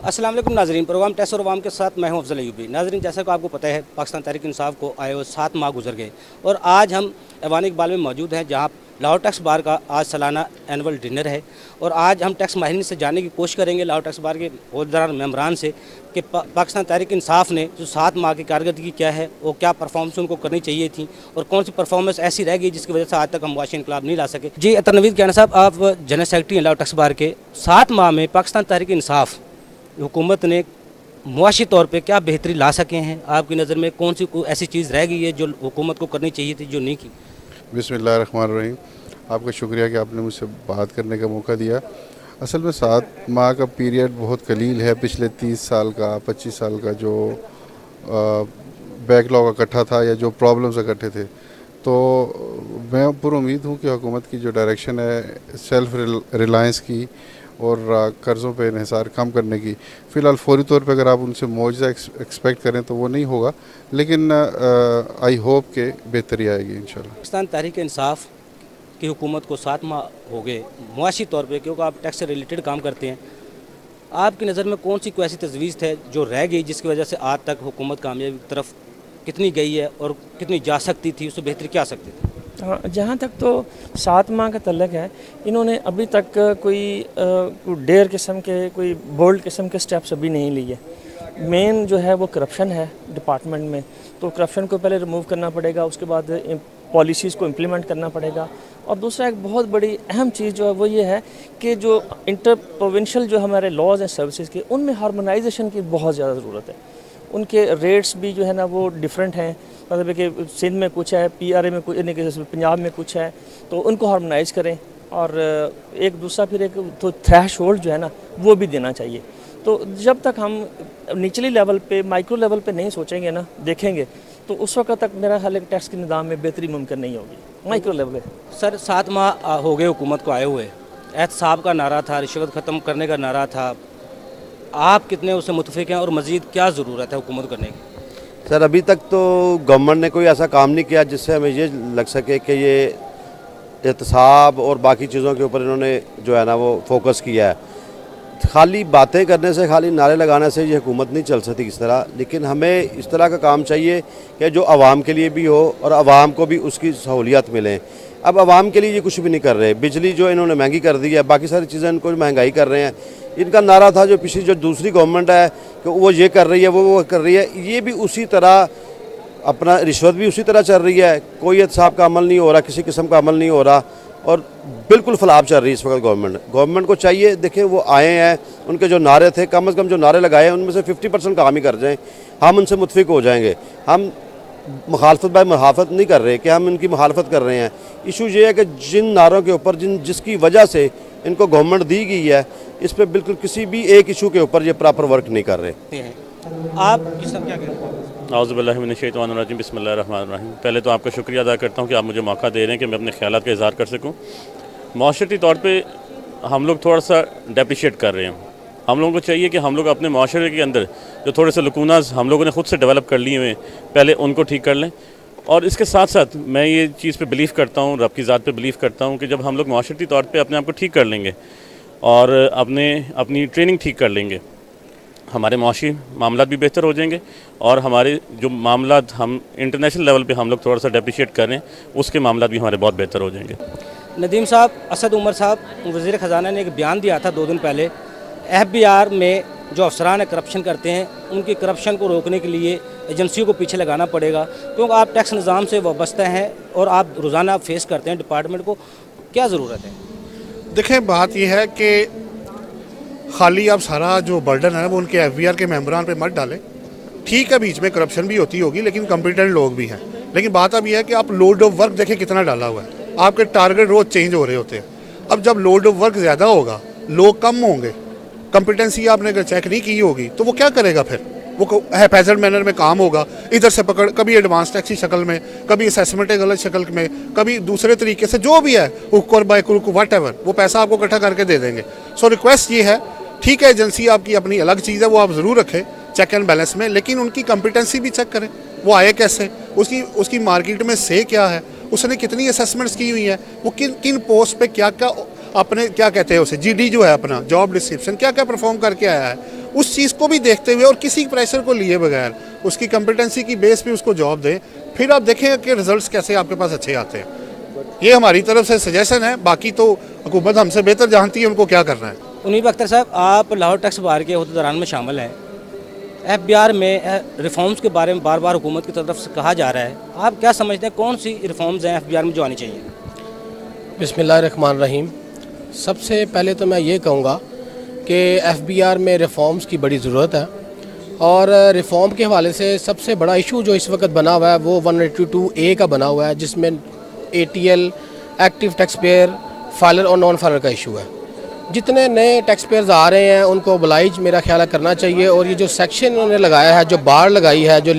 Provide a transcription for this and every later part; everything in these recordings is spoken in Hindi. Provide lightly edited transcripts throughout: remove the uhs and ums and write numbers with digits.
अस्सलाम वालेकुम नाजरीन, प्रोग्राम टैक्स और अवाम के साथ मैं हूं अफजल अयूबी। नाजरीन, जैसा कि आपको पता है, पाकिस्तान तहरीक इंसाफ को आए हुए 7 माह गुजर गए और आज हम ऐवान इकबाल में मौजूद हैं, जहां लाहौर टैक्स बार का आज सालाना एनुअल डिनर है। और आज हम टैक्स माहिरीन से जानने की कोशिश करेंगे, लाहौर टैक्स बार के अहदेदार मेम्बरान से, कि पाकिस्तान तहरीक इंसाफ ने जो 7 माह की कारकर्दगी क्या है, वो क्या परफॉर्मेंस उनको करनी चाहिए थी और कौन सी परफॉर्मेंस ऐसी रह गई जिसकी वजह से आज तक हम मुआशी इनकलाब नहीं ला सके। जी तनवीर कहना साहब, आप जनरल सेक्रेटरी हैं लाहौर टैक्स बार के। 7 माह में पाकिस्तान तहरीक इंसाफ हुकूमत ने मुआशी तौर पे क्या बेहतरी ला सके हैं? आपकी नज़र में कौन सी ऐसी चीज़ रह गई है जो हुकूमत को करनी चाहिए थी, जो नहीं की? बिस्मिल्लाहिर्रहमानिर्रहीम। आपका शुक्रिया कि आपने मुझसे बात करने का मौका दिया। असल में 7 माह का पीरियड बहुत कलील है। पिछले 30 साल का 25 साल का जो बैकलॉग इकट्ठा था या जो प्रॉब्लम्स इकट्ठे थे, तो मैं पुरुम्मीद हूँ कि हुकूमत की जो डायरेक्शन है सेल्फ रिलायंस की और कर्ज़ों पे इन्हिसार कम करने की, फ़िलहाल फौरी तौर पे अगर आप उनसे मुआवजा एक्सपेक्ट करें तो वो नहीं होगा, लेकिन आई होप के बेहतरी आएगी इंशाल्लाह। पाकिस्तान तहरीक इंसाफ की हुकूमत को 7 माह हो गए मुआशी तौर पे, क्योंकि आप टैक्स से रिलेटेड काम करते हैं, आपकी नज़र में कौन सी कोई ऐसी तजवीज़ है जो रह गई जिसकी वजह से आज तक हुकूमत कामयाबी की तरफ कितनी गई है और कितनी जा सकती थी, उससे बेहतरी क्या आ सकती थी? हाँ, जहाँ तक तो 7 माह का तल्लक है, इन्होंने अभी तक कोई डेयर किस्म के, कोई बोल्ड किस्म के स्टेप्स अभी नहीं लिए। मेन जो है वो करप्शन है डिपार्टमेंट में, तो करप्शन को पहले रिमूव करना पड़ेगा, उसके बाद पॉलिसीज़ को इम्प्लीमेंट करना पड़ेगा। और दूसरा एक बहुत बड़ी अहम चीज़ जो है वो ये है कि जो इंटर प्रोविंशियल जो हमारे लॉज हैं सर्विसेज के, उनमें हार्मोनाइजेशन की बहुत ज़्यादा ज़रूरत है। उनके रेट्स भी जो है ना वो डिफरेंट हैं, मतलब कि सिंध में कुछ है, PRA में कुछ, पंजाब में कुछ है, तो उनको हार्मोनाइज करें। और एक दूसरा फिर एक तो थ्रैश होल्ड जो है ना वो भी देना चाहिए। तो जब तक हम निचली लेवल पे, माइक्रो लेवल पे नहीं सोचेंगे ना, देखेंगे, तो उस वक्त तक मेरा ख्याल है कि टैक्स के निज़ाम में बेहतरी मुमकिन नहीं होगी माइक्रो लेवल पे। सर, 7 माह हो गए हुकूमत को आए हुए, एहतसाब का नारा था, रिश्वत ख़त्म करने का नारा था, आप कितने उससे मुतफिक हैं और मज़ीद क्या ज़रूरत है हुकूमत करने की? सर, अभी तक तो गवर्नमेंट ने कोई ऐसा काम नहीं किया जिससे हमें ये लग सके कि ये एहतसाब और बाकी चीज़ों के ऊपर इन्होंने जो है ना वो फोकस किया है। खाली बातें करने से, खाली नारे लगाने से ये हुकूमत नहीं चल सकती इस तरह, लेकिन हमें इस तरह का काम चाहिए कि जो आवाम के लिए भी हो और आवाम को भी उसकी सहूलियत मिले। अब आवाम के लिए ये कुछ भी नहीं कर रहे। बिजली जो इन्होंने महंगी कर दी है, बाकी सारी चीज़ें इनको महंगाई कर रहे हैं। इनका नारा था जो पिछली जो दूसरी गवर्नमेंट है कि वो ये कर रही है, वो कर रही है, ये भी उसी तरह अपना रिश्वत भी उसी तरह चल रही है। कोई एहतसाब का अमल नहीं हो रहा, किसी किस्म का अमल नहीं हो रहा और बिल्कुल फलाब चल रही है इस वक्त गवर्नमेंट को चाहिए। देखिए, वो आए हैं, उनके जो नारे थे, कम से कम जो नारे लगाए हैं उनमें से 50% काम ही कर जाएँ, हम उनसे मुतफिक हो जाएंगे। हम मुखालफत बाय मुहाफत नहीं कर रहे कि हम इनकी मुखालफत कर रहे हैं। इशू ये है कि जिन नारों के ऊपर जिसकी वजह से इनको गवर्नमेंट दी गई है, इस पर बिल्कुल किसी भी एक इशू के ऊपर ये प्रॉपर वर्क नहीं कर रहे। आप किस तरह क्या करें? औज़ुबिल्लाहि मिनश्शैतानिर्रजीम, बिस्मिल्लाहिर्रहमानिर्रहीम। पहले तो आपका शुक्रिया अदा करता हूँ कि आप मुझे मौका दे रहे हैं कि मैं अपने ख़यालात का इज़हार कर सकूँ। माशरती तौर पे हम लोग थोड़ा सा डेप्रिशिएट कर रहे हैं। हम लोगों को चाहिए कि हम लोग अपने माशरे के अंदर जो थोड़े से लकूनास हम लोगों ने ख़ुद से डेवलप कर लिए हुए, पहले उनको ठीक कर लें। और इसके साथ साथ मैं ये चीज़ पे बिलीव करता हूँ, रब की ज़ात पे बिलीव करता हूँ कि जब हम लोग माशरती तौर पे अपने आप को ठीक कर लेंगे और अपनी ट्रेनिंग ठीक कर लेंगे, हमारे माशी मामलात भी बेहतर हो जाएंगे और हमारे जो मामलात हम इंटरनेशनल लेवल पे हम लोग थोड़ा सा डेप्रिशिएट कर रहे हैं, उसके मामलात भी हमारे बहुत बेहतर हो जाएंगे। नदीम साहब, असद उमर साहब वज़ीर ख़जाना ने एक बयान दिया था 2 दिन पहले, FBR में जो अफसरान करप्शन करते हैं उनकी करप्शन को रोकने के लिए एजेंसियों को पीछे लगाना पड़ेगा, क्योंकि आप टैक्स निज़ाम से वाबस्ता हैं और आप रोज़ाना फेस करते हैं डिपार्टमेंट को, क्या ज़रूरत है? देखें, बात यह है कि खाली आप सारा जो बर्डन है वो उनके FBR के मेंबरान पे मत डालें। ठीक है, बीच में करप्शन भी होती होगी, लेकिन कॉम्पिटेंट लोग भी हैं। लेकिन बात अब यह है कि आप लोड ऑफ वर्क देखें कितना डाला हुआ है, आपके टारगेट रोज़ चेंज हो रहे होते हैं। अब जब लोड ऑफ वर्क ज़्यादा होगा, लोग कम होंगे, कॉम्पिटेंसी आपने अगर चेक नहीं की होगी तो वो क्या करेगा? फिर वो हैपेजर्ड मैनर में काम होगा, इधर से पकड़, कभी एडवांस टैक्स की शक्ल में, कभी असेसमेंट गलत शक्ल में, कभी दूसरे तरीके से, जो भी है हुक और बाय कुक वट एवर, वो पैसा आपको इकट्ठा करके दे देंगे। सो रिक्वेस्ट ये है, ठीक है, एजेंसी आपकी अपनी अलग चीज़ है, वो आप ज़रूर रखें चेक एंड बैलेंस में, लेकिन उनकी कॉम्पिटेंसी भी चेक करें। वो आए कैसे, उसकी मार्केट में से क्या है, उसने कितनी असेसमेंट्स की हुई हैं, वो किन पोस्ट पे क्या क्या अपने क्या कहते हैं उसे GD जो है अपना जॉब डिस्क्रिप्शन क्या क्या परफॉर्म करके आया है, उस चीज़ को भी देखते हुए और किसी प्रेशर को लिए बगैर उसकी कम्पिटेंसी की बेस पे उसको जॉब दें, फिर आप देखें कि रिजल्ट्स कैसे आपके पास अच्छे आते हैं। ये हमारी तरफ से सजेशन है, बाकी तो हुकूमत हमसे बेहतर जानती है उनको क्या करना है। उन्हीं अख्तर साहब, आप लाहौर टैक्स बार के अहदेदारान में शामिल हैं। FBR में रिफॉर्म्स के बारे में बार बार हुकूमत की तरफ से कहा जा रहा है, आप क्या समझते हैं कौन सी रिफॉर्म्स हैं FBR में जो आनी चाहिए? बिस्मिल्लाहिर्रहमानिर्रहीम। सबसे पहले तो मैं ये कहूँगा कि FBR में रिफॉर्म्स की बड़ी ज़रूरत है, और रिफॉर्म के हवाले से सबसे बड़ा इशू जो इस वक्त बना हुआ है वो 182A का बना हुआ है, जिसमें ATL active tax payer, filer और नॉन फाइलर का इशू है। जितने नए टैक्स पेयर्स आ रहे हैं उनको ओबलाइज मेरा ख्याल करना चाहिए, और ये जो सेक्शन उन्होंने लगाया है, जो बार लगाई है, जो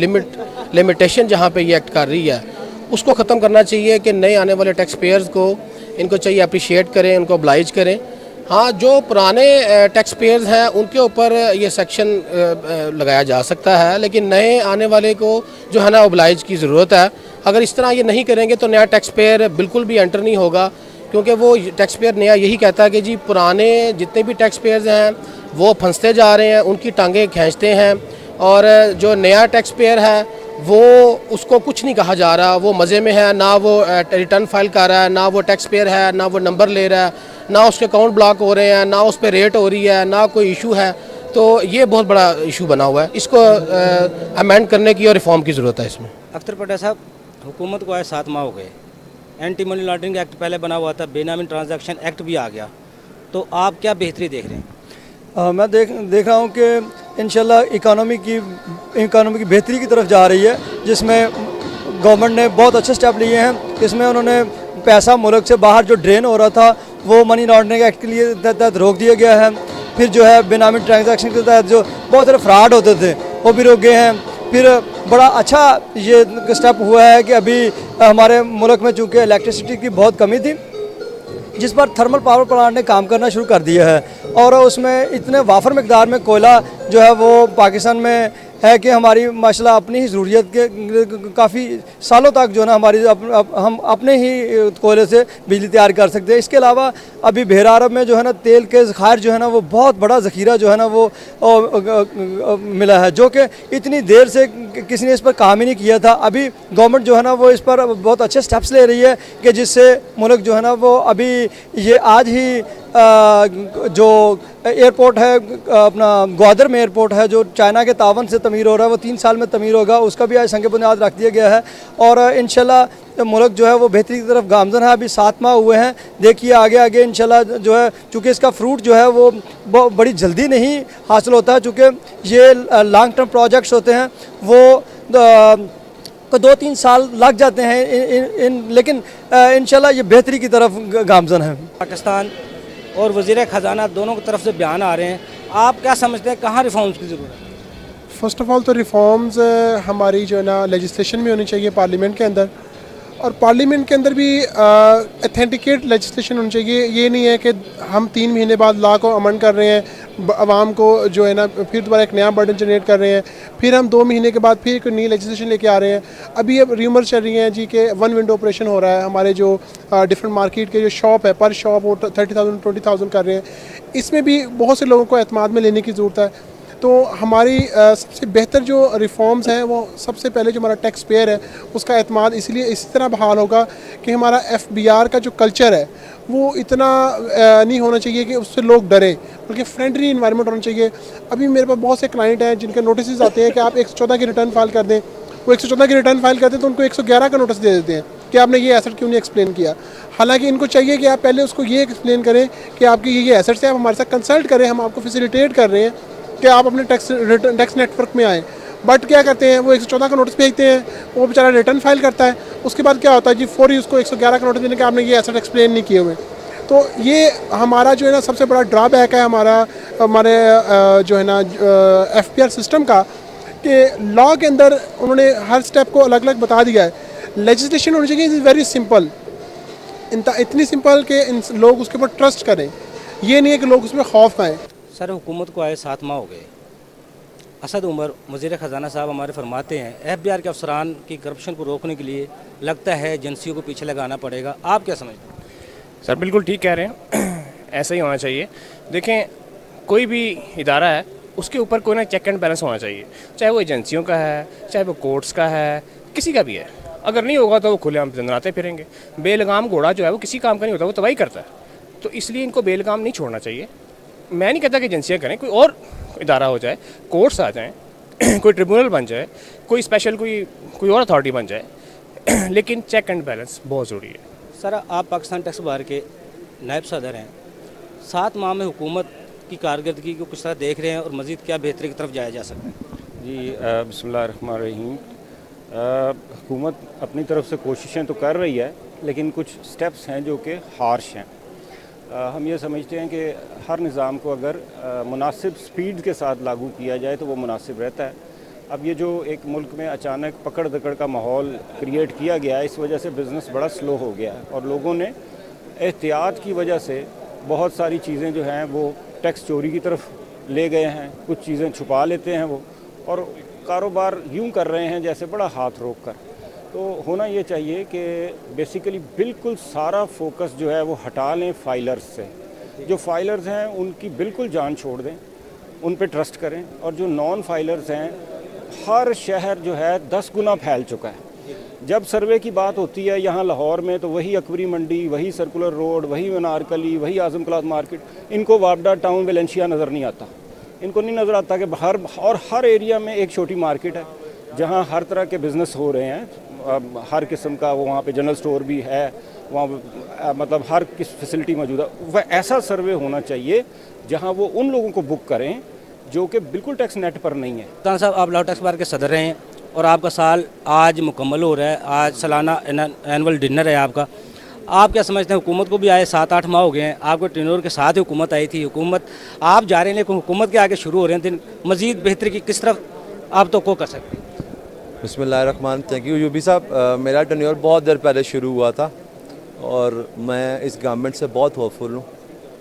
लिमिटेशन जहाँ पे ये एक्ट कर रही है, उसको ख़त्म करना चाहिए कि नए आने वाले टैक्स पेयर्स को इनको चाहिए अप्रिशिएट करें, उनको ओबलाइज करें। हाँ, जो पुराने टैक्स पेयर्स हैं उनके ऊपर ये सेक्शन लगाया जा सकता है, लेकिन नए आने वाले को जो है ना ओबलाइज की ज़रूरत है। अगर इस तरह ये नहीं करेंगे तो नया टैक्स पेयर बिल्कुल भी एंटर नहीं होगा, क्योंकि वो टैक्स पेयर नया यही कहता है कि जी पुराने जितने भी टैक्स पेयर्स हैं वो फंसते जा रहे हैं, उनकी टांगें खींचते हैं, और जो नया टैक्स पेयर है वो उसको कुछ नहीं कहा जा रहा, वो मज़े में है, ना वो रिटर्न फाइल कर रहा है, ना वो टैक्स पेयर है, ना वो नंबर ले रहा है, ना उसके अकाउंट ब्लॉक हो रहे हैं, ना उस पर रेट हो रही है, ना कोई इशू है। तो ये बहुत बड़ा इशू बना हुआ है, इसको अमेंड करने की और रिफॉर्म की ज़रूरत है इसमें। अख्तर पटेल साहब, हुकूमत को आए 7 माह हो गए, एंटी मनी लॉन्ड्रिंग एक्ट पहले बना हुआ था, बेनामी ट्रांजैक्शन एक्ट भी आ गया, तो आप क्या बेहतरी देख रहे हैं? मैं देख रहा हूँ कि इंशाल्लाह इकानमी की बेहतरी की तरफ जा रही है, जिसमें गवर्नमेंट ने बहुत अच्छे स्टेप लिए हैं। इसमें उन्होंने पैसा मुल्क से बाहर जो ड्रेन हो रहा था वो मनी लॉन्ड्रिंग एक्ट के लिए तहत रोक दिया गया है। फिर जो है बेनामी ट्रांजैक्शन के तहत जो बहुत सारे फ्रॉड होते थे वो भी रोक गए हैं। फिर बड़ा अच्छा ये स्टेप हुआ है कि अभी हमारे मुल्क में चूँकि इलेक्ट्रिसिटी की बहुत कमी थी, जिस पर थर्मल पावर प्लांट ने काम करना शुरू कर दिया है, और उसमें इतने वाफर मकदार में कोयला जो है वो पाकिस्तान में है कि हमारी माशाल्लाह अपनी ही ज़रूरियत के काफ़ी सालों तक जो है ना हमारी हम अपने ही कोयले से बिजली तैयार कर सकते हैं। इसके अलावा अभी बहरा अरब में जो है ना तेल के ज़खायर जो है ना वो बहुत बड़ा ज़ख़ीरा जो है ना वो मिला है, जो कि इतनी देर से किसी ने इस पर काम ही नहीं किया था। अभी गवर्नमेंट जो है ना वो इस पर बहुत अच्छे स्टेप्स ले रही है कि जिससे मुल्क जो है ना वो अभी ये आज ही जो एयरपोर्ट है अपना ग्वादर में एयरपोर्ट है जो चाइना के तावन से तमीर हो रहा है, वो 3 साल में तमीर होगा, उसका भी आज संग बुनियाद रख दिया गया है। और इंशाल्लाह मुल्क जो है वो बेहतरी की तरफ गामजन है। अभी 7 माह हुए हैं, देखिए आगे आगे इंशाल्लाह जो है, चूँकि इसका फ्रूट जो है वो बड़ी जल्दी नहीं हासिल होता है, चूँकि ये लॉन्ग टर्म प्रोजेक्ट्स होते हैं, वो 2-3 साल लग जाते हैं लेकिन इंशाल्लाह ये बेहतरी की तरफ गामजन है। पाकिस्तान और वज़ीर ख़जाना दोनों की तरफ से बयान आ रहे हैं, आप क्या समझते हैं कहाँ रिफॉर्म्स की ज़रूरत है? फ़र्स्ट ऑफ़ ऑल तो रिफॉर्म्स हमारी जो है ना लेजिस्लेशन में होनी चाहिए पार्लियामेंट के अंदर, और पार्लियामेंट के अंदर भी अथेंटिकेट लेजिस्लेशन होनी चाहिए। ये नहीं है कि हम 3 महीने बाद लॉ को अमेंड कर रहे हैं, आवाम को जो है ना फिर दोबारा एक नया बर्डन जनरेट कर रहे हैं, फिर हम 2 महीने के बाद फिर एक नई लेजिस्लेशन लेके आ रहे हैं। अभी अब र्यूमर्स चल रही हैं जी कि 1 विंडो ऑपरेशन हो रहा है, हमारे जो डिफरेंट मार्केट के जो शॉप है पर शॉप वो 30,000 20,000 कर रहे हैं। इसमें भी बहुत से लोगों को एतमाद में लेने की ज़रूरत है। तो हमारी सबसे बेहतर जो रिफॉर्म्स हैं वो सबसे पहले जो हमारा टैक्स पेयर है उसका एतमाद इसलिए इसी तरह बहाल होगा कि हमारा FBR का जो कल्चर है वो इतना नहीं होना चाहिए कि उससे लोग डरें, बल्कि फ्रेंडली इन्वायरमेंट होना चाहिए। अभी मेरे पास बहुत से क्लाइंट हैं जिनके नोटिस आते हैं कि आप 114 की रिटर्न फाइल कर दें, वो 114 की रिटर्न फाइल करते हैं तो उनको 111 का नोटिस दे देते हैं कि आपने ये एसेट क्यों नहीं एक्सप्लेन किया। हालांकि इनको चाहिए कि आप पहले उसको ये एक्सप्लेन करें कि आपकी ये एसेट्स हैं, आप हमारे साथ कंसल्ट करें, हम आपको फैसिलिटेट कर रहे हैं कि आप अपने टैक्स नेटवर्क में आएँ। बट क्या करते हैं, वो 114 का नोटिस भेजते हैं, वो बेचारा रिटर्न फाइल करता है, उसके बाद क्या होता है जी फौरी उसको 111 का नोटिस देने के आपने ये एसेट एक्सप्लेन नहीं किए हुए। तो ये हमारा जो है ना सबसे बड़ा ड्रॉबैक है हमारे जो है ना FBR सिस्टम का, कि लॉ के अंदर उन्होंने हर स्टेप को अलग अलग बता दिया है। लेजिस्लेशन होनी चाहिए इज़ वेरी सिंपल, इतनी सिंपल कि लोग उसके ऊपर ट्रस्ट करें, ये नहीं है कि लोग उसमें खौफ आएँ। सर, हुकूमत को आए 7 माह हो गए, असद उमर वज़ीर ख़जाना साहब हमारे फरमाते हैं FBR के अफसरान की करप्शन को रोकने के लिए लगता है एजेंसियों को पीछे लगाना पड़ेगा, आप क्या समझते हैं? सर बिल्कुल ठीक कह रहे हैं, ऐसा ही होना चाहिए। देखें, कोई भी इदारा है उसके ऊपर कोई ना चेक एंड बैलेंस होना चाहिए, चाहे वो एजेंसियों का है, चाहे वो कोर्ट्स का है, किसी का भी है। अगर नहीं होगा तो वो खुलेआम जनराते फिरेंगे। बेलगाम घोड़ा जो है वो किसी काम का नहीं होता, वो तबाही करता है। तो इसलिए इनको बेलगाम नहीं छोड़ना चाहिए। मैं नहीं कहता कि एजेंसियाँ करें, कोई और इदारा हो जाए, कोर्ट्स आ जाएँ, कोई ट्रिब्यूनल बन जाए, कोई स्पेशल कोई और अथॉरिटी बन जाए, लेकिन चेक एंड बैलेंस बहुत ज़रूरी है। सर, आप पाकिस्तान टैक्स बार के नायब सदर हैं। 7 माह में हुकूमत की कारकर्दगी को किस तरह देख रहे हैं और मज़ीद क्या बेहतरी की तरफ जाया जा सकता है? जी, बिस्मिल्लाहिर्रहमानिर्रहीम। हुकूमत अपनी तरफ से कोशिशें तो कर रही है, लेकिन कुछ स्टेप्स हैं जो कि हार्श हैं। हम ये समझते हैं कि हर निज़ाम को अगर मुनासिब स्पीड के साथ लागू किया जाए तो वो मुनासिब रहता है। अब ये जो एक मुल्क में अचानक पकड़ दकड़ का माहौल क्रिएट किया गया है, इस वजह से बिज़नेस बड़ा स्लो हो गया है और लोगों ने एहतियात की वजह से बहुत सारी चीज़ें जो हैं वो टैक्स चोरी की तरफ ले गए हैं, कुछ चीज़ें छुपा लेते हैं वो, और कारोबार यूं कर रहे हैं जैसे बड़ा हाथ रोक कर। तो होना ये चाहिए कि बेसिकली बिल्कुल सारा फोकस जो है वो हटा लें फाइलर्स से। जो फाइलर्स हैं उनकी बिल्कुल जान छोड़ दें, उन पे ट्रस्ट करें, और जो नॉन फाइलर्स हैं, हर शहर जो है 10 गुना फैल चुका है। जब सर्वे की बात होती है यहाँ लाहौर में तो वही अकबरी मंडी, वही सर्कुलर रोड, वही अनारकली, वही आजम क्लॉथ मार्केट, इनको वापडा टाउन वेलेंशिया नज़र नहीं आता। इनको नहीं नज़र आता कि हर एरिया में एक छोटी मार्केट है जहाँ हर तरह के बिज़नेस हो रहे हैं। हर किस्म का वो वहाँ पे जनरल स्टोर भी है, वहाँ मतलब हर किस फैसिलिटी मौजूद है। वह ऐसा सर्वे होना चाहिए जहाँ वो उन लोगों को बुक करें जो कि बिल्कुल टैक्स नेट पर नहीं है। सुल्तान साहब, आप लाहौर टैक्स बार के सदर रहे हैं और आपका साल आज मुकम्मल हो रहा है। आज सालाना एनुअल डिनर है आपका। आप क्या समझते हैं, हुकूमत को भी आए 7-8 माह हो गए हैं, आपके टेन्योर के साथ ही हुकूमत आई थी, हुकूमत आप जा रहे हैं लेकिन हुकूमत के आगे शुरू हो रहे हैं, तो मज़ीद बेहतरी की किस तरफ आप तो को कर सकते हैं? बिस्मिल्लाहिर्रहमान, थैंक यू यूबी साहब। मेरा टेन्योर बहुत देर पहले शुरू हुआ था और मैं इस गवर्नमेंट से बहुत होपफुल हूँ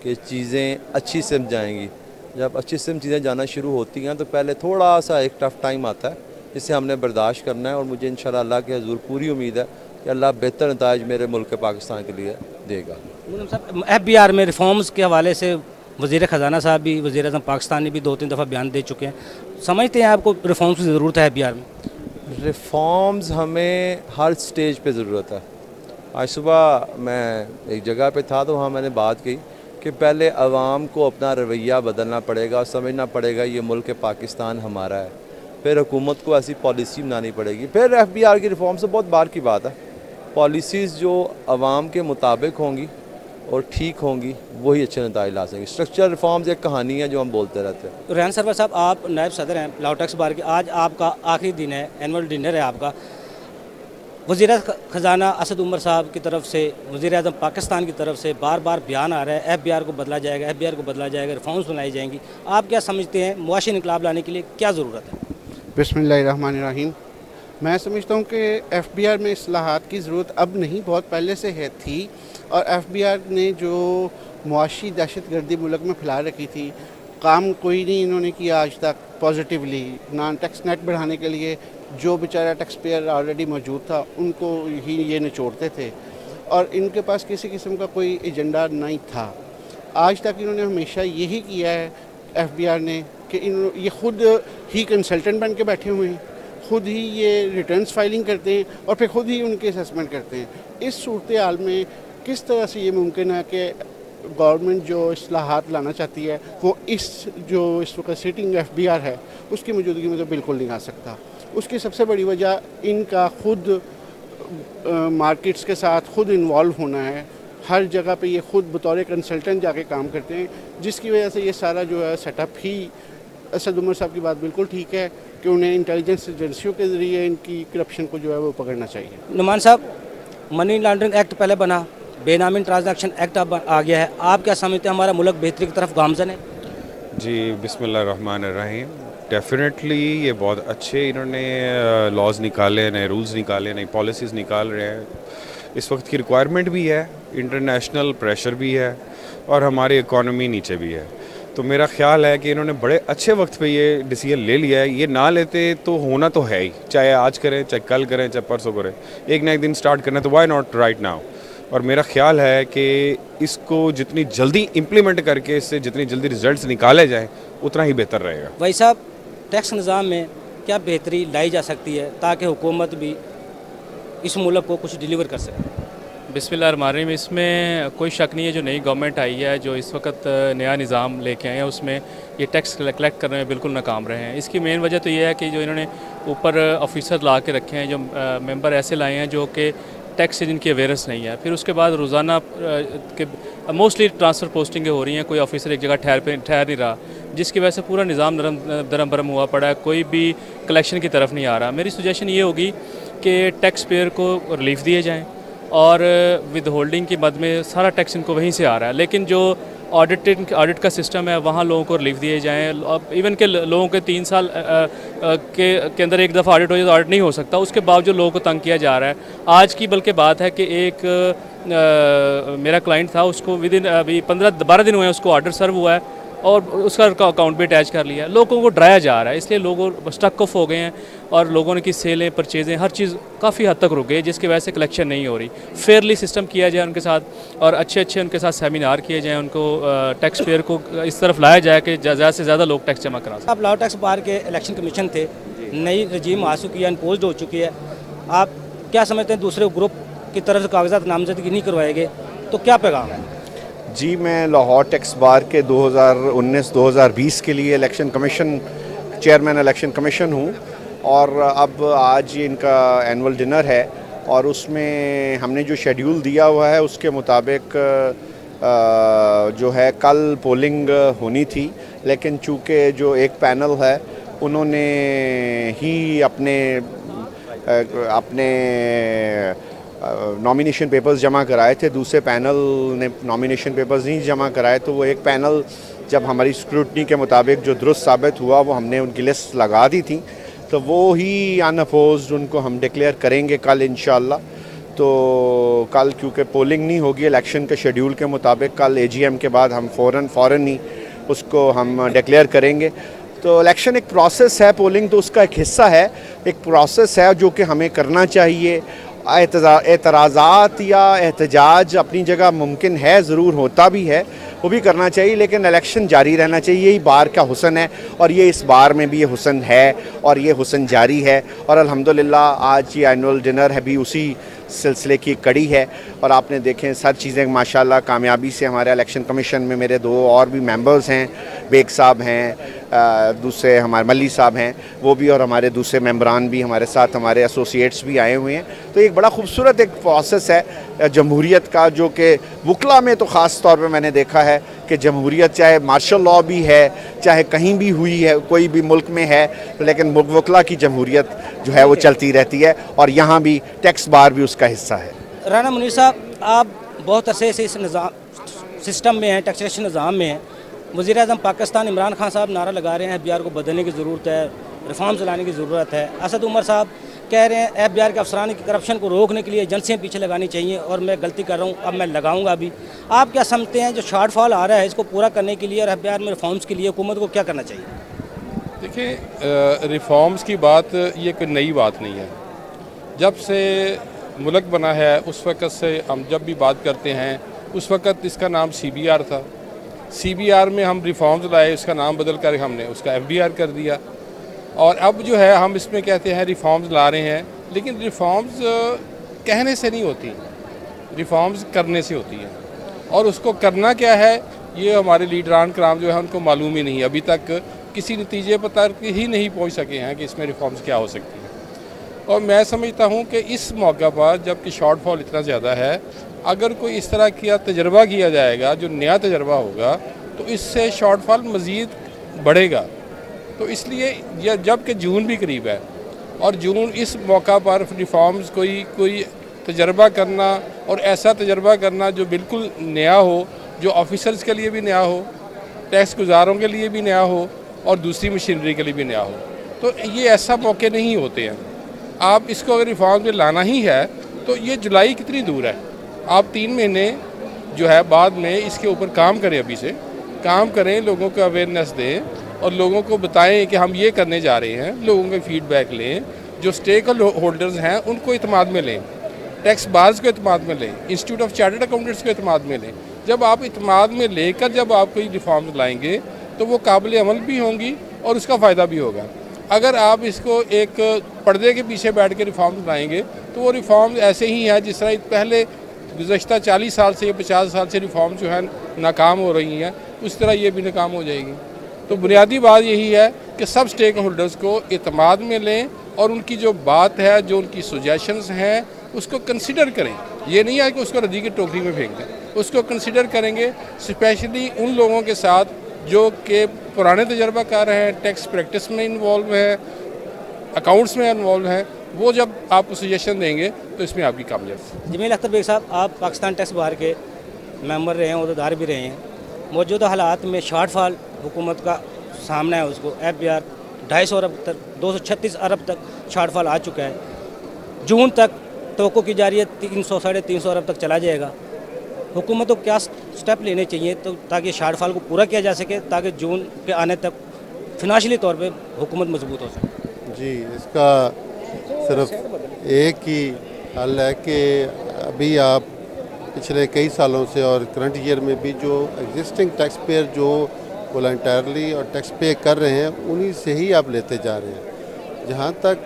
कि चीज़ें अच्छी सिम जाएंगी। जब अच्छी सिम चीज़ें जाना शुरू होती हैं तो पहले थोड़ा सा एक टफ़ टाइम आता है, जिसे हमने बर्दाश्त करना है, और मुझे इंशाल्लाह अल्लाह के हज़ूर पूरी उम्मीद है कि अल्लाह बेहतर नताइज मेरे मुल्क पाकिस्तान के लिए देगा। FBR में रिफॉर्म्स के हवाले से वज़ीर ख़जाना साहब भी, वज़ीर आज़म पाकिस्तान ने भी 2-3 दफ़ा बयान दे चुके हैं। समझते हैं आपको रिफॉर्म्स की ज़रूरत है FBR में? रिफॉर्म्स हमें हर स्टेज पे ज़रूरत है। आज सुबह मैं एक जगह पे था तो वहाँ मैंने बात की कि पहले आवाम को अपना रवैया बदलना पड़ेगा, समझना पड़ेगा ये मुल्क पाकिस्तान हमारा है, फिर हुकूमत को ऐसी पॉलिसी बनानी पड़ेगी, फिर FBR की रिफॉर्म से बहुत बार की बात है। पॉलिसीज़ जो आवाम के मुताबिक होंगी और ठीक होंगी वही अच्छे नतीजे ला सकेंगे। स्ट्रक्चरल रिफॉर्म्स एक कहानी है जो हम बोलते रहते हैं। रेहान सरवर साहब, आप नायब सदर हैं लाहौर टैक्स बार के। आज आपका आखिरी दिन है, एनुअल डिनर है आपका। वज़ीर ख़जाना असद उमर साहब की तरफ से, वज़ीर आज़म पाकिस्तान की तरफ से बार बार बयान आ रहा है FBR को बदला जाएगा, FBR को बदला जाएगा, रिफॉर्म्स बनाई जाएंगी। आप क्या समझते हैं, मुआशी इनकलाब लाने के लिए क्या ज़रूरत है? बिस्मिल्लाहिर्रहमानिर्रहीम। मैं समझता हूँ कि FBR में इस्लाहात की ज़रूरत अब नहीं, बहुत पहले से है थी, और FBR ने जो मुआशी दहशतगर्दी मुल्क में फैला रखी थी, काम कोई नहीं इन्होंने किया आज तक पॉजिटिवली। नॉन टैक्स नेट बढ़ाने के लिए जो बेचारा टैक्स पेयर ऑलरेडी मौजूद था उनको ही ये निचोड़ते थे, और इनके पास किसी किस्म का कोई एजेंडा नहीं था। आज तक इन्होंने हमेशा यही किया है FBR ने कि ये ख़ुद ही कंसल्टेंट बन के बैठे हुए हैं, ख़ुद ही ये रिटर्न्स फाइलिंग करते हैं और फिर ख़ुद ही उनके असेसमेंट करते हैं। इस सूरत हाल में किस तरह से ये मुमकिन है कि गवर्नमेंट जो इस्लाहात लाना चाहती है वो जो इस वक्त सिटिंग FBR है उसकी मौजूदगी में तो बिल्कुल नहीं आ सकता। उसकी सबसे बड़ी वजह इनका खुद मार्केट्स के साथ खुद इन्वॉल्व होना है। हर जगह पे ये खुद बतौर कंसल्टेंट जाके काम करते हैं, जिसकी वजह से ये सारा जो है सेटअप ही। असद उमर साहब की बात बिल्कुल ठीक है कि उन्हें इंटेलिजेंस एजेंसियों के ज़रिए इनकी करप्शन को जो है वो पकड़ना चाहिए। नुमान साहब, मनी लॉन्ड्रिंग एक्ट पहले बना, बेनामी ट्रांजैक्शन एक्ट अब आ गया है, आप क्या समझते हैं हमारा मुल्क बेहतरी की तरफ गामजन है? जी, बिस्मिल्लाहिर्रहमानिर्रहीम। डेफिनेटली ये बहुत अच्छे इन्होंने लॉज निकाले, नए रूल्स निकाले, नई पॉलिसीज़ निकाल रहे हैं। इस वक्त की रिक्वायरमेंट भी है, इंटरनेशनल प्रेशर भी है और हमारी इकॉनमी नीचे भी है। तो मेरा ख्याल है कि इन्होंने बड़े अच्छे वक्त पे ये डिसीजन ले लिया है। ये ना लेते तो होना तो है ही, चाहे आज करें, चाहे कल करें, चाहे परसों करें, एक ना एक दिन स्टार्ट करना, तो वाई नॉट राइट नाउ। और मेरा ख्याल है कि इसको जितनी जल्दी इम्प्लीमेंट करके इससे जितनी जल्दी रिजल्ट्स निकाले जाएँ उतना ही बेहतर रहेगा। भाई साहब, टैक्स निज़ाम में क्या बेहतरी लाई जा सकती है ताकि हुकूमत भी इस मुल्क को कुछ डिलीवर कर सके? बिस्मिल्लाहिर्रहमानिर्रहीम। इसमें कोई शक नहीं है, जो नई गवर्नमेंट आई है, जो इस वक्त नया निज़ाम लेके आए हैं, उसमें ये टैक्स कलेक्ट करने में बिल्कुल नाकाम रहे हैं। इसकी मेन वजह तो ये है कि जो इन्होंने ऊपर ऑफिसर ला के रखे हैं, जो मेंबर ऐसे लाए हैं जो कि टैक्स से जिनकी अवेयरनेस नहीं है। फिर उसके बाद रोज़ाना के मोस्टली ट्रांसफ़र पोस्टिंगें हो रही हैं, कोई ऑफिसर एक जगह ठहर नहीं रहा, जिसकी वजह से पूरा निज़ाम दरम बरम हुआ पड़ा है, कोई भी कलेक्शन की तरफ नहीं आ रहा। मेरी सजेशन ये होगी कि टैक्स पेयर को रिलीफ दिए जाएँ और विद होल्डिंग की मद में सारा टैक्स इनको वहीं से आ रहा है, लेकिन जो ऑडिट का सिस्टम है वहाँ लोगों को रिलीफ दिए जाएँ। इवन के लोगों के 3 साल के अंदर एक दफ़ा ऑडिट हो जाए तो ऑडिट नहीं हो सकता, उसके बावजूद लोगों को तंग किया जा रहा है। आज की बल्कि बात है कि एक मेरा क्लाइंट था, उसको विद इन अभी 15-12 दिन हुए हैं, उसको ऑर्डर सर्व हुआ है और उसका अकाउंट भी अटैच कर लिया है। लोगों को डराया जा रहा है, इसलिए लोग स्टक ऑफ हो गए हैं और लोगों ने की सेलें, परचेज़ें, हर चीज़ काफ़ी हद तक रुक गई, जिसकी वजह से कलेक्शन नहीं हो रही। फेयरली सिस्टम किया जाए उनके साथ और अच्छे उनके साथ सेमिनार किए जाएँ, उनको टैक्स पेयर को इस तरफ लाया जाए कि ज़्यादा से ज़्यादा लोग टैक्स जमा करा सकें। आप लाहौर टैक्स बार के इलेक्शन कमीशन थे, नई रजीम आ चुकी है, इम्पोज हो चुकी है, आप क्या समझते हैं दूसरे ग्रुप की तरफ से कागजात नामजदगी नहीं करवाए गए तो क्या पैगाम है? जी, मैं लाहौर टैक्स बार के 2019-2020 के लिए election commission chairman election commission हूँ और अब आज ये इनका एनुअल डिनर है और उसमें हमने जो शेड्यूल दिया हुआ है उसके मुताबिक जो है कल पोलिंग होनी थी, लेकिन चूँकि जो एक पैनल है उन्होंने ही अपने नॉमिनेशन पेपर्स जमा कराए थे, दूसरे पैनल ने नॉमिनेशन पेपर्स नहीं जमा कराए, तो वो एक पैनल जब हमारी स्क्रूटनी के मुताबिक जो दुरुस्त साबित हुआ वो हमने उनकी लिस्ट लगा दी थी, तो वो ही अनअपोज्ड उनको हम डिक्लेयर करेंगे कल इंशाल्लाह। तो कल क्योंकि पोलिंग नहीं होगी इलेक्शन के शेड्यूल के मुताबिक, कल एजीएम के बाद हम फ़ौरन ही उसको हम डिक्लेयर करेंगे। तो इलेक्शन एक प्रोसेस है, पोलिंग तो उसका एक हिस्सा है, एक प्रोसेस है जो कि हमें करना चाहिए। एतराज़ात या एहतजाज अपनी जगह मुमकिन है, ज़रूर होता भी है, वो भी करना चाहिए, लेकिन इलेक्शन जारी रहना चाहिए। यही बार का हुस्न है और ये इस बार में भी ये हुस्न है और ये हुस्न जारी है और अल्हम्दुलिल्लाह आज ये एनुअल डिनर है भी उसी सिलसिले की कड़ी है। और आपने देखें सब चीज़ें माशाल्लाह कामयाबी से हमारे इलेक्शन कमीशन में मेरे 2 और भी मेंबर्स हैं, बेग साहब हैं, दूसरे हमारे मल्ली साहब हैं वो भी, और हमारे दूसरे मेंबरान भी हमारे साथ, हमारे एसोसिएट्स भी आए हुए हैं। तो एक बड़ा खूबसूरत एक प्रोसेस है जमहूरियत का, जो कि वकला में तो ख़ास तौर पे मैंने देखा है कि जमहूरियत चाहे मार्शल लॉ भी है, चाहे कहीं भी हुई है, कोई भी मुल्क में है, लेकिन वकला की जमहूरियत जो है वो चलती रहती है और यहाँ भी टैक्स बार भी उसका हिस्सा है। राना मुनीर साहब, आप बहुत अरसे से इस सिस्टम में हैं, टैक्सेशन निज़ाम में हैं। वज़ीर-ए-आज़म पाकिस्तान इमरान खान साहब नारा लगा रहे हैं FBR को बदलने की ज़रूरत है, रिफॉर्म्स लाने की ज़रूरत है। असद उमर साहब कह रहे हैं FBR के अफसरान की करप्शन को रोकने के लिए एजेंसियाँ पीछे लगानी चाहिए और मैं गलती कर रहा हूँ, अब मैं लगाऊंगा भी। आप क्या समझते हैं जो शॉर्टफॉल आ रहा है इसको पूरा करने के लिए और FBR में रिफॉर्म्स के लिए हुकूमत को क्या करना चाहिए? देखिए, रिफॉर्म्स की बात ये कोई नई बात नहीं है। जब से मुल्क बना है उस वक़्त से हम जब भी बात करते हैं, उस वक़्त इसका नाम CBR था। CBR में हम रिफॉर्म्स लाए, उसका नाम बदल कर हमने उसका FBR कर दिया और अब जो है हम इसमें कहते हैं रिफॉर्म्स ला रहे हैं, लेकिन रिफॉर्म्स कहने से नहीं होती, रिफॉर्म्स करने से होती हैं। और उसको करना क्या है ये हमारे लीडरान कराम जो है उनको मालूम ही नहीं, अभी तक किसी नतीजे पर तक ही नहीं पहुंच सके हैं कि इसमें रिफॉर्म्स क्या हो सकती हैं। और मैं समझता हूं कि इस मौका पर जबकि शॉर्टफॉल इतना ज़्यादा है, अगर कोई इस तरह का तजर्बा किया जाएगा जो नया तजर्बा होगा तो इससे शॉर्टफॉल मज़ीद बढ़ेगा। तो इसलिए जबकि जून भी करीब है और जून इस मौका पर रिफॉर्म्स कोई तजर्बा करना और ऐसा तजर्बा करना जो बिल्कुल नया हो, जो ऑफिसर्स के लिए भी नया हो, टैक्स गुजारों के लिए भी नया हो और दूसरी मशीनरी के लिए भी नया हो, तो ये ऐसा मौके नहीं होते हैं। आप इसको अगर रिफॉर्म में लाना ही है तो ये जुलाई कितनी दूर है, आप 3 महीने जो है बाद में इसके ऊपर काम करें, अभी से काम करें, लोगों को अवेयरनेस दें और लोगों को बताएं कि हम ये करने जा रहे हैं, लोगों का फीडबैक लें, जो स्टेक होल्डर्स हैं उनको इत्मीनान में लें टैक्स बार्स को इत्माद में लें, इंस्टीट्यूट ऑफ चार्टर्ड अकाउंटेंट्स को इत्माद में लें। जब आप इत्माद में लेकर जब आप कोई रिफॉर्म्स लाएंगे तो वो काबिल अमल भी होंगी और उसका फ़ायदा भी होगा। अगर आप इसको एक पर्दे के पीछे बैठ के रिफॉर्म्स लाएंगे तो वो रिफॉर्म्स ऐसे ही हैं जिस तरह पहले गुज़श्ता 40 साल से या 50 साल से रिफॉर्म जो है नाकाम हो रही हैं, उस तरह ये भी नाकाम हो जाएगी। तो बुनियादी बात यही है कि सब स्टेक होल्डर्स को इत्माद में लें और उनकी जो बात है, जो उनकी सजेशंस हैं, उसको कंसिडर करें। ये नहीं है कि उसको रद्दी की टोकरी में फेंक दें, उसको कंसिडर करेंगे। स्पेशली उन लोगों के साथ जो कि पुराने तजर्बाकार हैं, टैक्स प्रैक्टिस में इन्वॉल्व हैं, अकाउंट्स में इन्वॉल्व हैं, वो जब आपको सजेशन देंगे तो इसमें आपकी कामयाबी। जमील अख्तर बेग साहब, आप पाकिस्तान टैक्स बार के मेंबर रहे हैं, उहदेदार भी रहे हैं। मौजूदा हालात में शॉर्टफॉल हुकूमत का सामना है, उसको FBR 250 अरब तक 236 अरब तक शॉर्टफॉल आ चुका है। जून तक तवक्को की जा रही है 300 साढ़े 300 अरब तक चला जाएगा। हुकूमत को क्या स्टेप लेने चाहिए तो ताकि शॉर्टफॉल को पूरा किया जा सके, ताकि जून के आने तक फिनांशियली तौर पे हुकूमत मजबूत हो सके? जी, इसका सिर्फ एक ही हल है कि अभी आप पिछले कई सालों से और करंट ईयर में भी जो एग्जिस्टिंग टैक्स पेयर जो वॉलंटरली और टैक्स पे कर रहे हैं, उन्हीं से ही आप लेते जा रहे हैं। जहाँ तक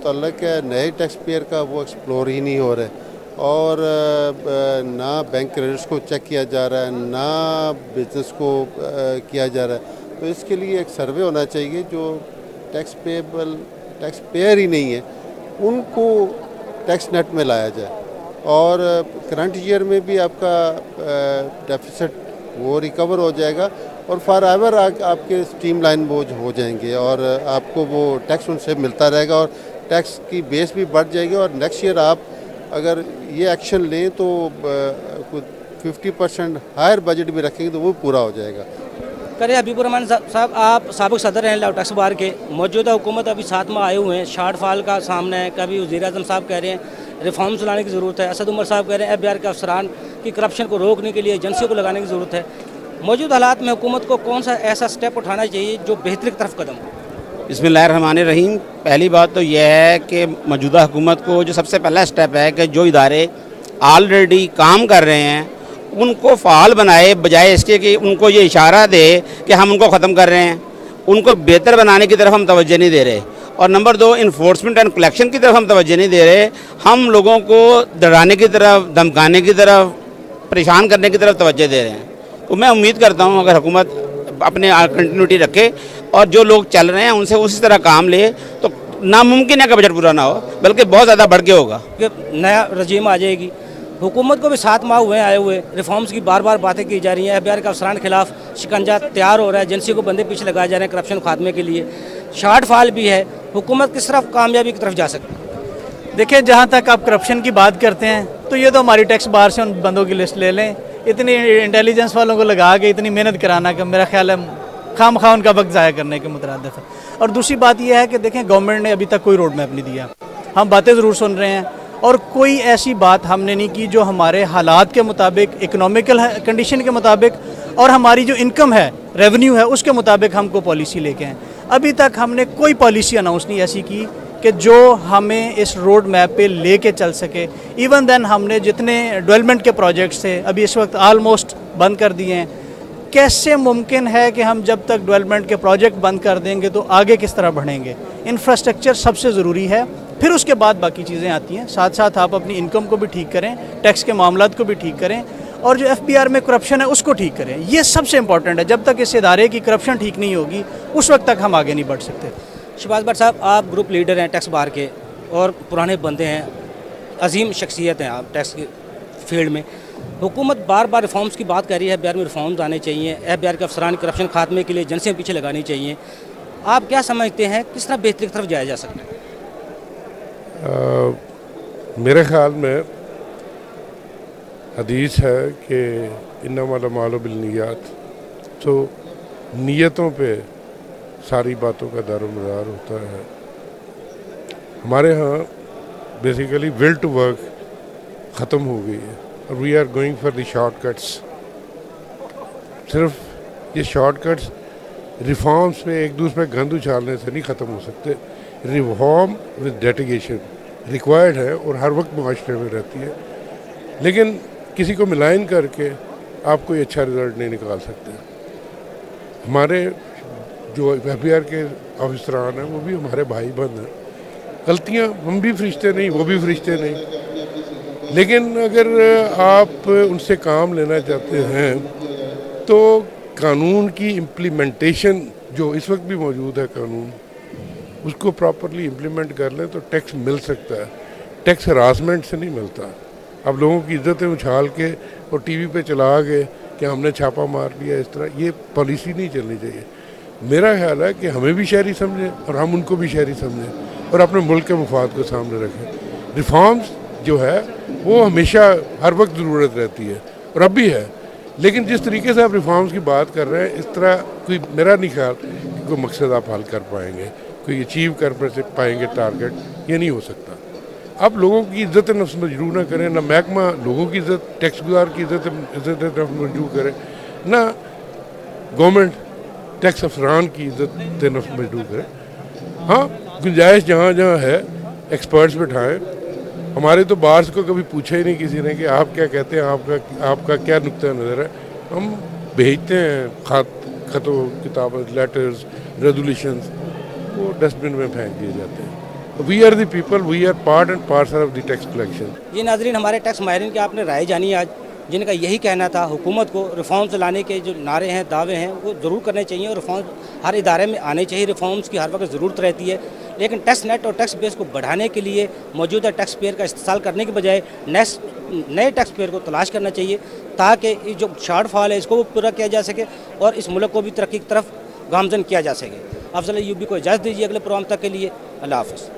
ताल्लुक है नए टैक्स पेयर का, वो एक्सप्लोर ही नहीं हो रहे और ना बैंक क्रेडिट्स को चेक किया जा रहा है, ना बिजनेस को किया जा रहा है। तो इसके लिए एक सर्वे होना चाहिए जो टैक्स पेयर ही नहीं है उनको टैक्स नेट में लाया जाए और करंट ईयर में भी आपका डेफिसिट वो रिकवर हो जाएगा और फॉर एवर आपके स्ट्रीमलाइन वो हो जाएंगे और आपको वो टैक्स उनसे मिलता रहेगा और टैक्स की बेस भी बढ़ जाएगी और नेक्स्ट ईयर आप अगर ये एक्शन लें तो 50% हायर बजट भी रखेंगे तो वो पूरा हो जाएगा। करें हबीबुर रहमान साहब, आप साबिक सदर हैं लाहौर टैक्स बार के। मौजूदा हुकूमत अभी 7 माह आए हुए हैं, शॉर्टफॉल का सामना है। कभी वज़ीर-ए-आज़म साहब कह रहे हैं रिफॉर्म्स लाने की ज़रूरत है, असद उमर साहब कह रहे हैं FBR के अफसरान की करप्शन को रोकने के लिए एजेंसियों को लगाने की ज़रूरत है। मौजूदा हालात में हुकूमत को कौन सा ऐसा स्टेप उठाना चाहिए जो बेहतरी की तरफ कदम हो? बिस्मिल्लाहिर्रहमानिर्रहीम। पहली बात तो यह है कि मौजूदा हुकूमत को जो सबसे पहला स्टेप है कि जो इदारे ऑलरेडी काम कर रहे हैं उनको फ़ाल बनाए, बजाय इसके कि उनको ये इशारा दे कि हम उनको ख़त्म कर रहे हैं। उनको बेहतर बनाने की तरफ हम तवज्जो नहीं दे रहे। और नंबर 2, इन्फोर्समेंट एंड कलेक्शन की तरफ हम तवज्जो नहीं दे रहे। हम लोगों को डराने की तरफ, धमकाने की तरफ, परेशान करने की तरफ तवज्जो दे रहे हैं। तो मैं उम्मीद करता हूँ अगर हुकूमत अपने कंटिन्यूटी रखे और जो लोग चल रहे हैं उनसे उसी तरह काम ले तो नामुमकिन है कि बजट पूरा ना हो, बल्कि बहुत ज़्यादा बढ़ के होगा। नया रजीम आ जाएगी। हुकूमत को भी 7 माह हुए आए हुए, रिफॉर्म्स की बार बार बातें की जा रही हैं। FBR के अफसरान के खिलाफ शिकंजा तैयार हो रहा है, एजेंसी को बंदे पीछे लगाए जा रहे हैं करप्शन खात्मे के लिए। शॉर्टफॉल भी है, हुकूमत किस तरफ कामयाबी की तरफ जा सकती है? देखिए, जहाँ तक आप करप्शन की बात करते हैं तो ये तो हमारी टैक्स बार से उन बंदों की लिस्ट ले लें। इतनी इंटेलिजेंस वालों को लगा के इतनी मेहनत कराना कि मेरा ख्याल है खामखा उनका वक्त ज़ाया करने के मुतरादिफ है। और दूसरी बात यह है कि देखें, गवर्नमेंट ने अभी तक कोई रोड मैप नहीं दिया। हम बातें ज़रूर सुन रहे हैं और कोई ऐसी बात हमने नहीं की जो हमारे हालात के मुताबिक, इकोनॉमिकल कंडीशन के मुताबिक और हमारी जो इनकम है, रेवेन्यू है, उसके मुताबिक हमको पॉलिसी लेके आए। अभी तक हमने कोई पॉलिसी अनाउंस नहीं ऐसी की कि जो हमें इस रोड मैप पे लेके चल सके। इवन देन हमने जितने डेवलपमेंट के प्रोजेक्ट्स थे अभी इस वक्त आलमोस्ट बंद कर दिए हैं। कैसे मुमकिन है कि हम जब तक डेवलपमेंट के प्रोजेक्ट बंद कर देंगे तो आगे किस तरह बढ़ेंगे? इंफ्रास्ट्रक्चर सबसे ज़रूरी है, फिर उसके बाद बाकी चीज़ें आती हैं। साथ साथ आप अपनी इनकम को भी ठीक करें, टैक्स के मामलात को भी ठीक करें और जो FBR में करप्शन है उसको ठीक करें। ये सबसे इंपॉर्टेंट है। जब तक इस इदारे की करप्शन ठीक नहीं होगी उस वक्त तक हम आगे नहीं बढ़ सकते। शहबाज भट्ट साहब, आप ग्रुप लीडर हैं टैक्स बार के और पुराने बंदे हैं, अजीम शख्सियत हैं आप टैक्स के फील्ड में। हुकूमत बार बार रिफॉर्म्स की बात कर रही है, FBR में रिफॉर्म्स आने चाहिए, FBR के अफसरान करप्शन खात्मे के लिए एजेंसियाँ पीछे लगानी चाहिए। आप क्या समझते हैं किस तरह बेहतरी की तरफ जाया जा सकता है? मेरे ख्याल में हदीस है कि इन्नमल अमालु बिन्नियात, तो नीयतों पे सारी बातों का दारोमदार होता है। हमारे यहाँ बेसिकली विल टू वर्क ख़त्म हो गई है और we are going for the shortcuts. सिर्फ ये शॉर्टकट्स रिफॉर्म्स में एक दूसरे पे गंद उछालने से नहीं ख़त्म हो सकते। रिफॉर्म विद डेडिकेशन, रिक्वायर्ड है और हर वक्त मुआशरे में रहती है, लेकिन किसी को मिलाइन करके आप कोई अच्छा रिज़ल्ट नहीं निकाल सकते। हमारे जो FBR के ऑफिसरान हैं वो भी हमारे भाई बंद हैं, गलतियाँ हम भी फरिश्ते नहीं, वो भी फरिश्ते नहीं, लेकिन अगर आप उनसे काम लेना चाहते हैं तो कानून की इम्प्लीमेंटेशन जो इस वक्त भी मौजूद है कानून, उसको प्रॉपरली इम्प्लीमेंट कर लें तो टैक्स मिल सकता है। टैक्स हरासमेंट से नहीं मिलता। अब लोगों की इज्जतें उछाल के और टीवी पे चला के कि हमने छापा मार लिया, इस तरह ये पॉलिसी नहीं चलनी चाहिए। मेरा ख्याल है कि हमें भी शहरी समझें और हम उनको भी शहरी समझें और अपने मुल्क के मफाद को सामने रखें। रिफॉर्म्स जो है वो हमेशा हर वक्त ज़रूरत रहती है और अब भी है, लेकिन जिस तरीके से आप रिफॉर्म्स की बात कर रहे हैं इस तरह कोई, मेरा नहीं ख्याल कि कोई मकसद आप हल कर पाएंगे, कोई अचीव कर पाएंगे टारगेट, ये नहीं हो सकता। आप लोगों की इज्जत नफ्स मजरू ना करें, ना महकमा लोगों की इज्जत, टैक्स गुजार की इज्जत नफ्स मजरू करे, ना गवर्नमेंट टैक्स अफसरान की इज्जत नफ्स मजरू करे। हाँ, गुंजाइश जहाँ जहाँ है एक्सपर्ट्स बिठाएं। हमारे तो बाहर को कभी पूछा ही नहीं किसी ने कि आप क्या कहते हैं, आपका क्या नुक्ता नज़र है। हम भेजते हैं खतों किताब, लेटर्स, रेजोल्यूशंस, वो डस्टबिन में फेंक दिए जाते हैं। We are the people, we are part and parcel of the tax collection. ये नाजरीन, हमारे टैक्स माहिरीन की आपने राय जानी आज, जिनका यही कहना था हुकूमत को रिफॉर्म्स लाने के जो नारे हैं, दावे हैं, वो ज़रूर करने चाहिए और रिफॉर्म्स हर इदारे में आने चाहिए। रिफॉर्म्स की हर वक्त ज़रूरत रहती है, लेकिन टैक्स नेट और टैक्स बेस को बढ़ाने के लिए मौजूदा टैक्स पेयर का इस्तेमाल करने के बजाय नए टैक्स पेयर को तलाश करना चाहिए, ताकि ये जो शॉर्टफॉल है इसको भी पूरा किया जा सके और इस मुल्क को भी तरक्की की तरफ गामजन किया जा सके। अफजल अय्यूबी को इजाज़त दीजिए अगले प्रोग्राम तक के लिए। अल्लाह हाफ़िज़।